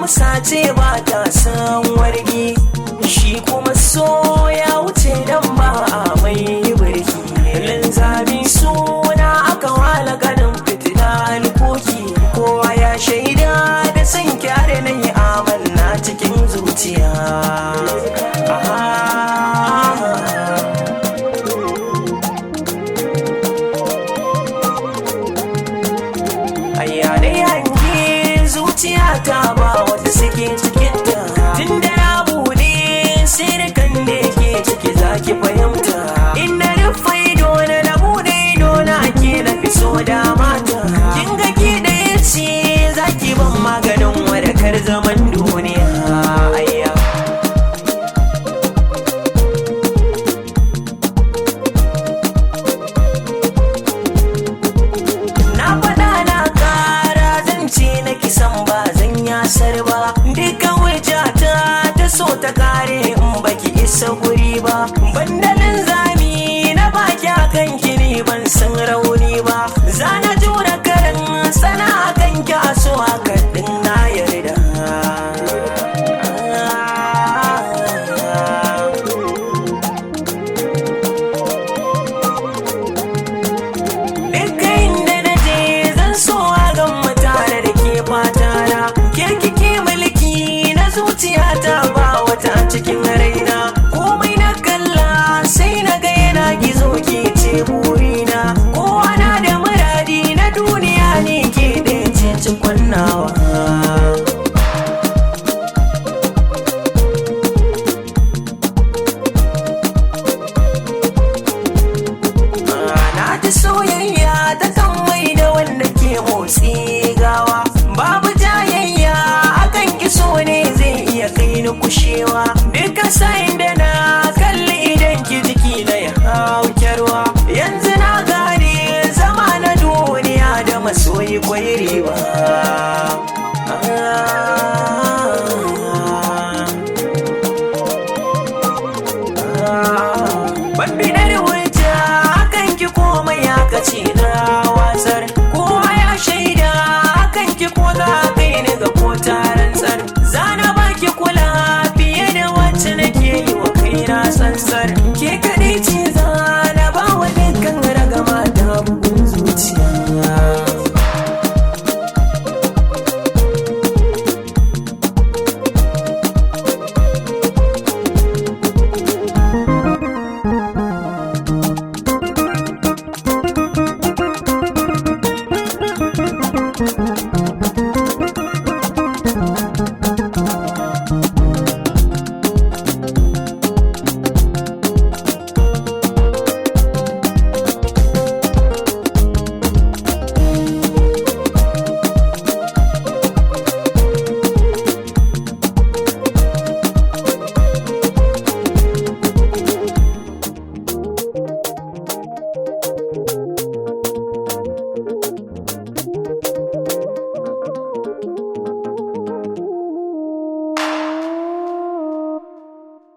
sace ba ta san wargi shi kuma so ya wuce dan ba a mai birki linzami suna aka wala ganin fitina alkoki kowa ya shaida da san kyare na yi amanna cikin zuciya ayyanai hangi zuciya ta ba wata suke cikinta tun da na buɗe sai da kan da yake ciki zaki fahimta inda rufe ido na buɗe ido na ake na fi so da mata kin ga ki da ya ce zaki ban maganin warakar zaman duniya ayya na faɗa na ƙara zance na kisan ba zan yasar ba duka wajata ta so ta kare in baki isa guri ba bandalin zami na baki akan kini ban san rauni ba zana jura karan sana akan ki a so haka din na yarda duka inda na je zan so a gan mutane da ke fatana ke kike mulki na zuciyata ba wata cikin raina komai na kalla sai na ga yana gizo ke ce burina kowa na da muradi na duniya ne ke da ce cikon nawa na ji soyayya ta kan mai da wanda ke motsi gawa babu jayayya akan kiso ne zai iya kai ni kushewa duka sa'in da na kalli idan ki jiki na ya haukyarwa yanzu na gane zama na duniya da masoyi kwai riba ban bidar wuta akan ki komai aka ce na watsar kowa ya shaida akan ki ko za kai ni ga ko taron tsar zana baki kula fiye da wacce nake yi wa kaina sansar